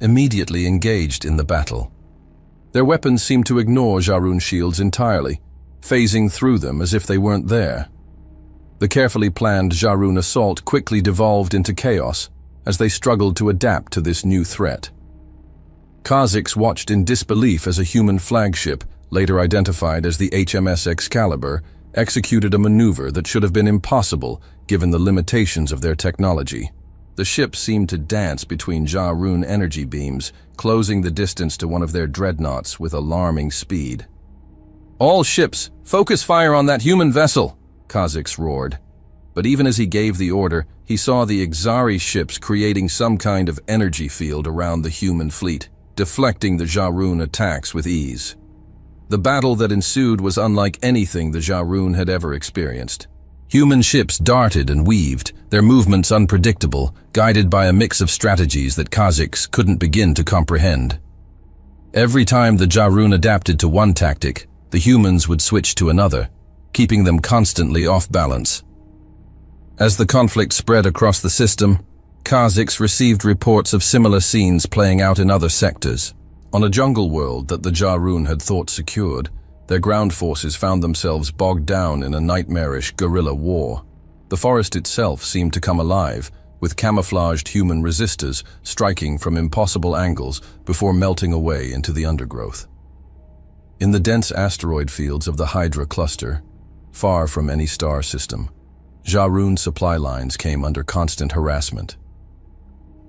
immediately engaged in the battle. Their weapons seemed to ignore Jarun shields entirely, phasing through them as if they weren't there. The carefully planned Jarun assault quickly devolved into chaos as they struggled to adapt to this new threat. Kha'Zix watched in disbelief as a human flagship, later identified as the HMS Excalibur, executed a maneuver that should have been impossible given the limitations of their technology. The ship seemed to dance between Jarun energy beams, closing the distance to one of their dreadnoughts with alarming speed. All ships, focus fire on that human vessel, Kha'Zix roared. But even as he gave the order, he saw the Ixari ships creating some kind of energy field around the human fleet, deflecting the Jarun attacks with ease. The battle that ensued was unlike anything the Jarun had ever experienced. Human ships darted and weaved, their movements unpredictable, guided by a mix of strategies that Kha'Zix couldn't begin to comprehend. Every time the Jarun adapted to one tactic, the humans would switch to another, keeping them constantly off balance. As the conflict spread across the system, Kha'Zix received reports of similar scenes playing out in other sectors. On a jungle world that the Jarun had thought secured, their ground forces found themselves bogged down in a nightmarish guerrilla war. The forest itself seemed to come alive, with camouflaged human resistors striking from impossible angles before melting away into the undergrowth. In the dense asteroid fields of the Hydra cluster, far from any star system, Jarun supply lines came under constant harassment.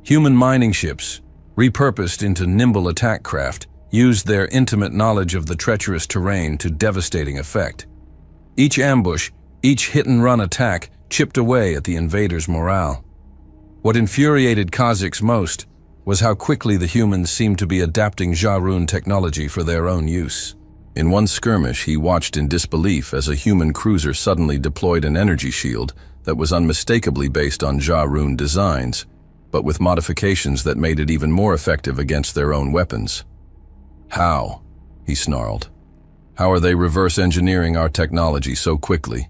Human mining ships, repurposed into nimble attack craft, used their intimate knowledge of the treacherous terrain to devastating effect. Each ambush, each hit-and-run attack chipped away at the invaders' morale. What infuriated Kha'Zix most was how quickly the humans seemed to be adapting Jarun technology for their own use. In one skirmish, he watched in disbelief as a human cruiser suddenly deployed an energy shield that was unmistakably based on Jarun designs, but with modifications that made it even more effective against their own weapons. "How?" he snarled. "How are they reverse engineering our technology so quickly?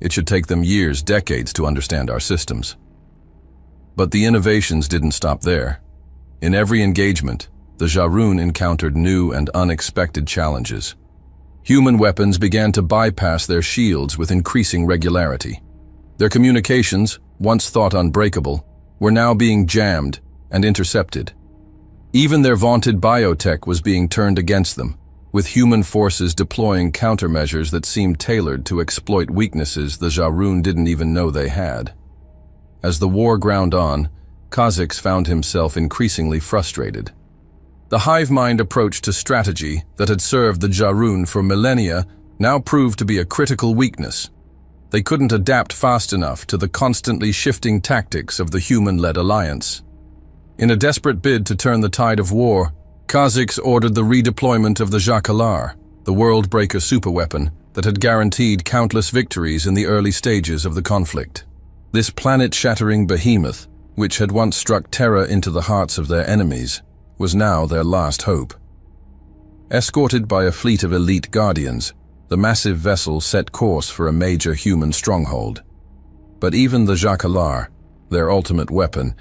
It should take them years, decades to understand our systems." But the innovations didn't stop there. In every engagement, the Jarun encountered new and unexpected challenges. Human weapons began to bypass their shields with increasing regularity. Their communications, once thought unbreakable, were now being jammed and intercepted. Even their vaunted biotech was being turned against them, with human forces deploying countermeasures that seemed tailored to exploit weaknesses the Jarun didn't even know they had. As the war ground on, Kha'Zix found himself increasingly frustrated. The hive mind approach to strategy that had served the Jarun for millennia now proved to be a critical weakness. They couldn't adapt fast enough to the constantly shifting tactics of the human-led alliance. In a desperate bid to turn the tide of war, Kha'Zix ordered the redeployment of the Jakalar, the world-breaker superweapon that had guaranteed countless victories in the early stages of the conflict. This planet-shattering behemoth, which had once struck terror into the hearts of their enemies, was now their last hope. Escorted by a fleet of elite guardians, the massive vessel set course for a major human stronghold. But even the Jakalar, their ultimate weapon,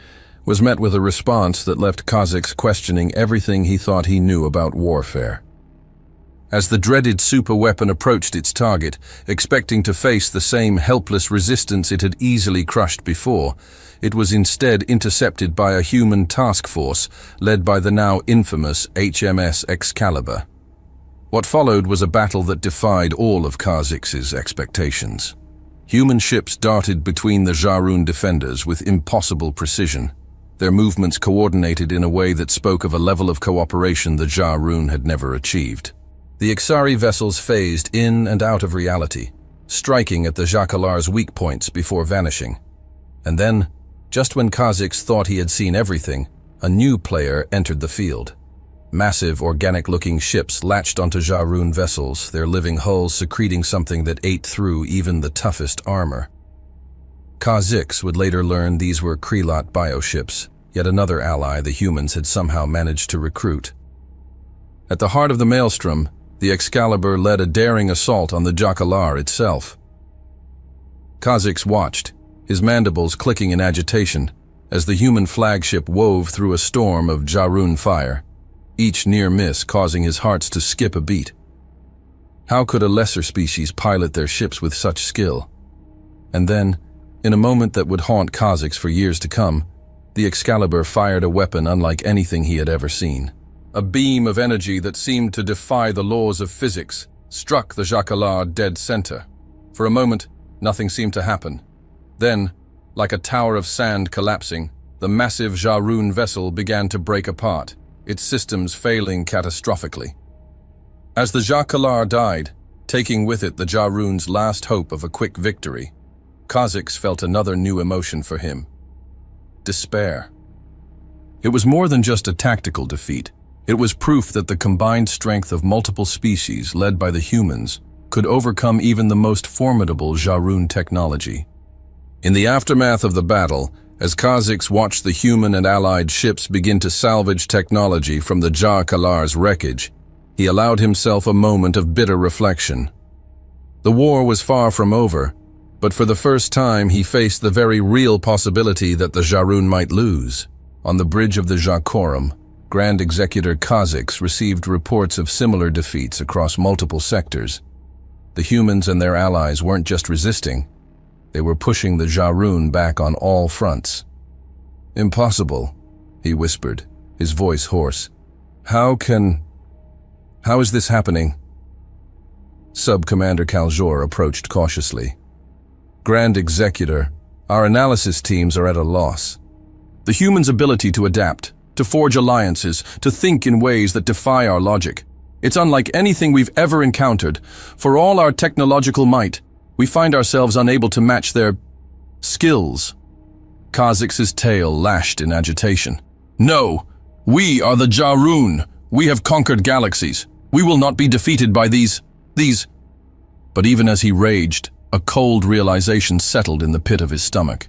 was met with a response that left Kha'Zix questioning everything he thought he knew about warfare. As the dreaded superweapon approached its target, expecting to face the same helpless resistance it had easily crushed before, it was instead intercepted by a human task force led by the now infamous HMS Excalibur. What followed was a battle that defied all of Kha'Zix's expectations. Human ships darted between the Jarun defenders with impossible precision, their movements coordinated in a way that spoke of a level of cooperation the Jarun had never achieved. The Ixari vessels phased in and out of reality, striking at the Jakalar's weak points before vanishing. And then, just when Kha'Zix thought he had seen everything, a new player entered the field. Massive, organic-looking ships latched onto Jarun vessels, their living hulls secreting something that ate through even the toughest armor. Kha'Zix would later learn these were Krelot bioships, yet another ally the humans had somehow managed to recruit. At the heart of the maelstrom, the Excalibur led a daring assault on the Jakalar itself. Kha'Zix watched, his mandibles clicking in agitation, as the human flagship wove through a storm of Jarun fire, each near miss causing his hearts to skip a beat. How could a lesser species pilot their ships with such skill? And then, in a moment that would haunt Kha'Zix for years to come, the Excalibur fired a weapon unlike anything he had ever seen. A beam of energy that seemed to defy the laws of physics struck the Jakalar dead center. For a moment, nothing seemed to happen. Then, like a tower of sand collapsing, the massive Jarun vessel began to break apart, its systems failing catastrophically. As the Jakalar died, taking with it the Jarun's last hope of a quick victory, Kha'Zix felt another new emotion for him: despair. It was more than just a tactical defeat. It was proof that the combined strength of multiple species, led by the humans, could overcome even the most formidable Jarun technology. In the aftermath of the battle, as Kha'Zix watched the human and allied ships begin to salvage technology from the Jah-Kalar's wreckage, he allowed himself a moment of bitter reflection. The war was far from over, but for the first time he faced the very real possibility that the Jarun might lose. On the bridge of the Jacorum, Grand Executor Kha'Zix received reports of similar defeats across multiple sectors. The humans and their allies weren't just resisting, they were pushing the Jarun back on all fronts. "Impossible," he whispered, his voice hoarse. How is this happening?" Sub-Commander Kaljor approached cautiously. "Grand Executor, our analysis teams are at a loss. The humans' ability to adapt, to forge alliances, to think in ways that defy our logic. It's unlike anything we've ever encountered. For all our technological might, we find ourselves unable to match their skills." Kha'Zix's tail lashed in agitation. "No! We are the Jarun! We have conquered galaxies! We will not be defeated by these... But even as he raged, a cold realization settled in the pit of his stomach.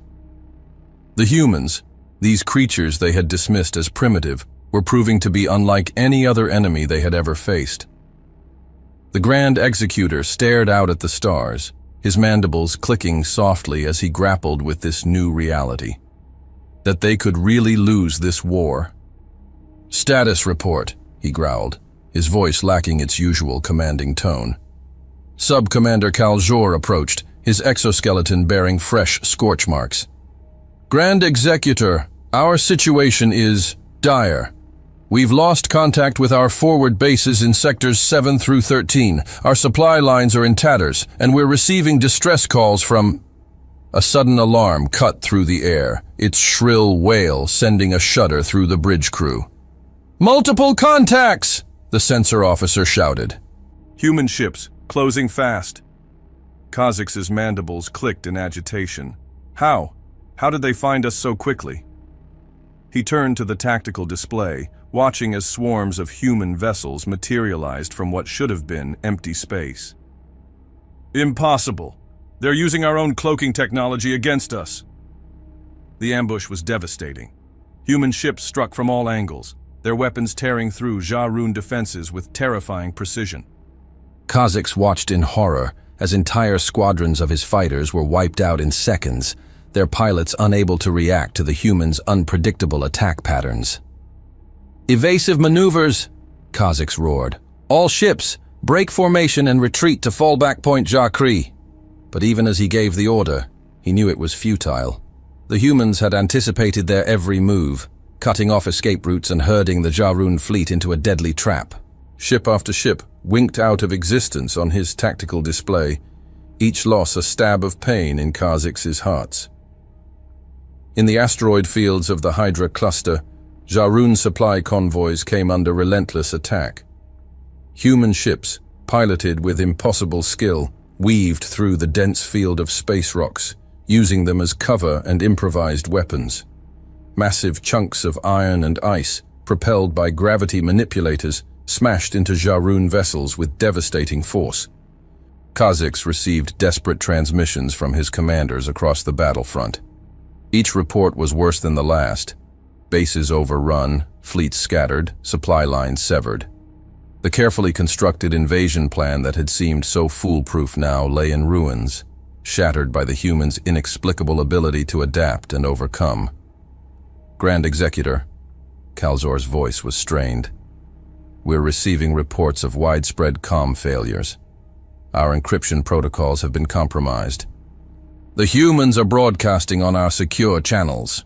The humans, these creatures they had dismissed as primitive, were proving to be unlike any other enemy they had ever faced. The Grand Executor stared out at the stars, his mandibles clicking softly as he grappled with this new reality. That they could really lose this war. "Status report," he growled, his voice lacking its usual commanding tone. Sub-Commander Kaljor approached, his exoskeleton bearing fresh scorch marks. "Grand Executor, our situation is dire. We've lost contact with our forward bases in sectors 7 through 13. Our supply lines are in tatters, and we're receiving distress calls from..." A sudden alarm cut through the air, its shrill wail sending a shudder through the bridge crew. "Multiple contacts!" the sensor officer shouted. "Human ships, closing fast." Kha'Zix's mandibles clicked in agitation. How? How did they find us so quickly? He turned to the tactical display, watching as swarms of human vessels materialized from what should have been empty space. "Impossible! They're using our own cloaking technology against us." The ambush was devastating. Human ships struck from all angles, their weapons tearing through Jarun defenses with terrifying precision. Kha'Zix watched in horror as entire squadrons of his fighters were wiped out in seconds, their pilots unable to react to the humans' unpredictable attack patterns. "Evasive maneuvers!" Kha'Zix roared. "All ships, break formation and retreat to fallback point Jakri." But even as he gave the order, he knew it was futile. The humans had anticipated their every move, cutting off escape routes and herding the Jarun fleet into a deadly trap. Ship after ship winked out of existence on his tactical display, each loss a stab of pain in Kha'Zix's heart. In the asteroid fields of the Hydra cluster, Jarun supply convoys came under relentless attack. Human ships, piloted with impossible skill, weaved through the dense field of space rocks, using them as cover and improvised weapons. Massive chunks of iron and ice, propelled by gravity manipulators, smashed into Jarun vessels with devastating force. Kha'Zix received desperate transmissions from his commanders across the battlefront. Each report was worse than the last. Bases overrun, fleets scattered, supply lines severed. The carefully constructed invasion plan that had seemed so foolproof now lay in ruins, shattered by the humans' inexplicable ability to adapt and overcome. "Grand Executor," Kaljor's voice was strained. "We're receiving reports of widespread comm failures. Our encryption protocols have been compromised. The humans are broadcasting on our secure channels."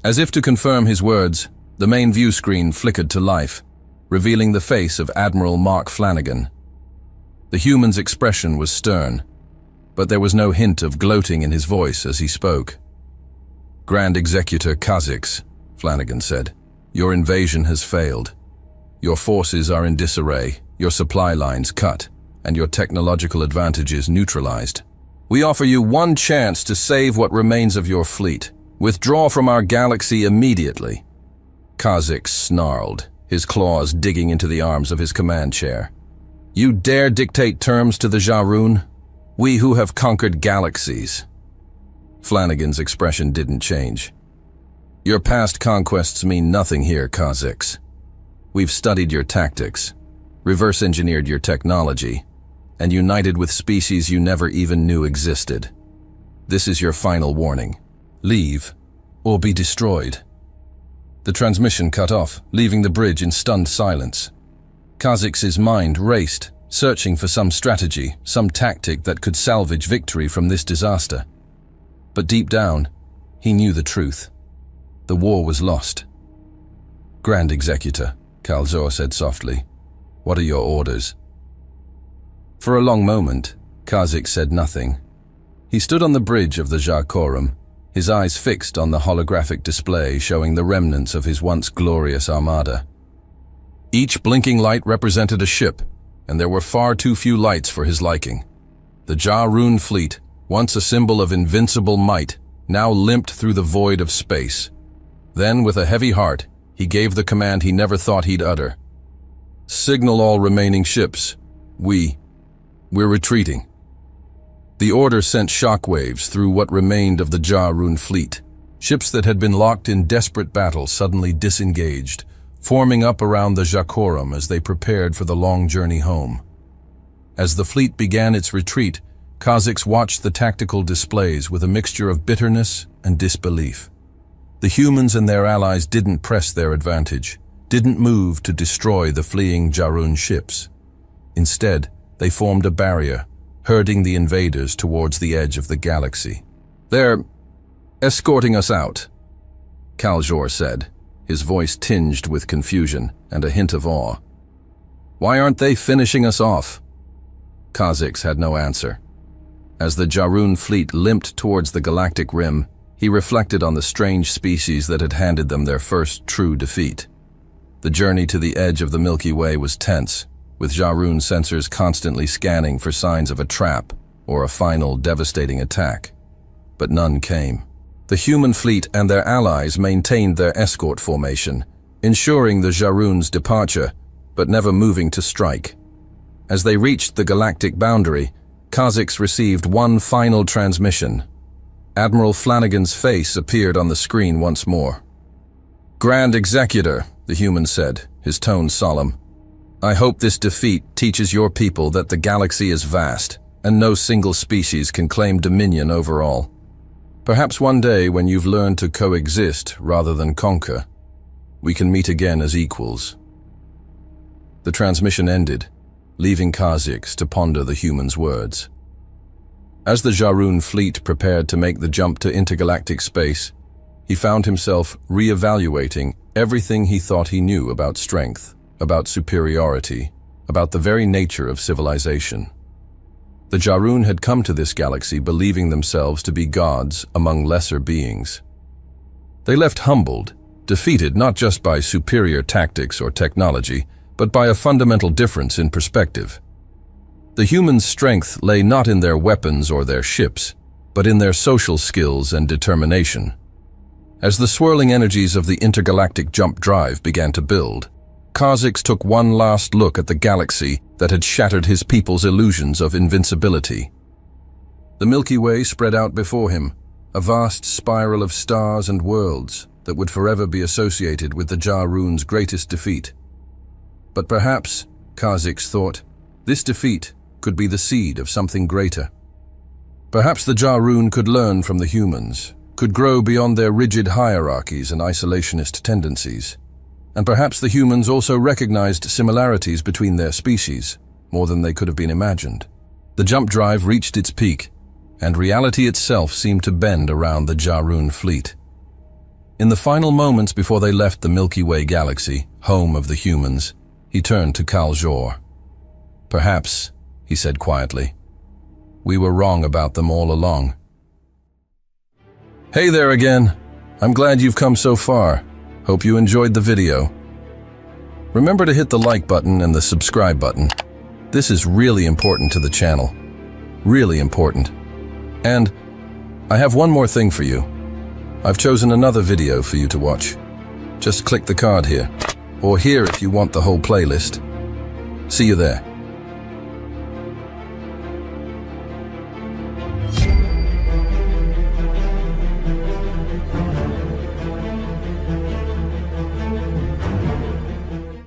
As if to confirm his words, the main view screen flickered to life, revealing the face of Admiral Mark Flanagan. The human's expression was stern, but there was no hint of gloating in his voice as he spoke. "Grand Executor Kha'Zix," Flanagan said, "your invasion has failed. Your forces are in disarray, your supply lines cut, and your technological advantages neutralized. We offer you one chance to save what remains of your fleet. Withdraw from our galaxy immediately." Kha'Zix snarled, his claws digging into the arms of his command chair. "You dare dictate terms to the Ja'Run? We who have conquered galaxies." Flanagan's expression didn't change. "Your past conquests mean nothing here, Kha'Zix. We've studied your tactics, reverse-engineered your technology, and united with species you never even knew existed. This is your final warning. Leave, or be destroyed." The transmission cut off, leaving the bridge in stunned silence. Kha'Zix's mind raced, searching for some strategy, some tactic that could salvage victory from this disaster. But deep down, he knew the truth. The war was lost. "Grand Executor," Kal-Zor said softly, "what are your orders?" For a long moment, Kha'Zix said nothing. He stood on the bridge of the Ja'Corum, his eyes fixed on the holographic display showing the remnants of his once glorious armada. Each blinking light represented a ship, and there were far too few lights for his liking. The Ja'Run fleet, once a symbol of invincible might, now limped through the void of space. Then, with a heavy heart, he gave the command he never thought he'd utter. "Signal all remaining ships. We're retreating." The order sent shockwaves through what remained of the Ja'Run fleet. Ships that had been locked in desperate battle suddenly disengaged, forming up around the Ja'Corum as they prepared for the long journey home. As the fleet began its retreat, Kha'Zix watched the tactical displays with a mixture of bitterness and disbelief. The humans and their allies didn't press their advantage, didn't move to destroy the fleeing Ja'Run ships. Instead, they formed a barrier, herding the invaders towards the edge of the galaxy. "They're escorting us out," Kal-Zor said, his voice tinged with confusion and a hint of awe. "Why aren't they finishing us off?" Kha'Zix had no answer. As the Ja'Run fleet limped towards the galactic rim, he reflected on the strange species that had handed them their first true defeat. The journey to the edge of the Milky Way was tense, with Ja'Run sensors constantly scanning for signs of a trap or a final devastating attack. But none came. The human fleet and their allies maintained their escort formation, ensuring the Ja'Run's departure, but never moving to strike. As they reached the galactic boundary, Kha'Zix received one final transmission. Admiral Flanagan's face appeared on the screen once more. "Grand Executor," the human said, his tone solemn, "I hope this defeat teaches your people that the galaxy is vast, and no single species can claim dominion over all. Perhaps one day, when you've learned to coexist rather than conquer, we can meet again as equals." The transmission ended, leaving Kha'Zix to ponder the human's words. As the Ja'Run fleet prepared to make the jump to intergalactic space, he found himself re-evaluating everything he thought he knew about strength, about superiority, about the very nature of civilization. The Ja'Run had come to this galaxy believing themselves to be gods among lesser beings. They left humbled, defeated not just by superior tactics or technology, but by a fundamental difference in perspective. The humans' strength lay not in their weapons or their ships, but in their social skills and determination. As the swirling energies of the intergalactic jump drive began to build, Kha'Zix took one last look at the galaxy that had shattered his people's illusions of invincibility. The Milky Way spread out before him, a vast spiral of stars and worlds that would forever be associated with the Ja'Run's greatest defeat. But perhaps, Kha'Zix thought, this defeat could be the seed of something greater. Perhaps the Ja'Run could learn from the humans, could grow beyond their rigid hierarchies and isolationist tendencies. And perhaps the humans also recognized similarities between their species, more than they could have been imagined. The jump drive reached its peak, and reality itself seemed to bend around the Ja'Run fleet. In the final moments before they left the Milky Way galaxy, home of the humans, he turned to Kal-Zor. "Perhaps," he said quietly, "we were wrong about them all along." Hey there again. I'm glad you've come so far. Hope you enjoyed the video. Remember to hit the like button and the subscribe button. This is really important to the channel. Really important. And I have one more thing for you. I've chosen another video for you to watch. Just click the card here, or here if you want the whole playlist. See you there.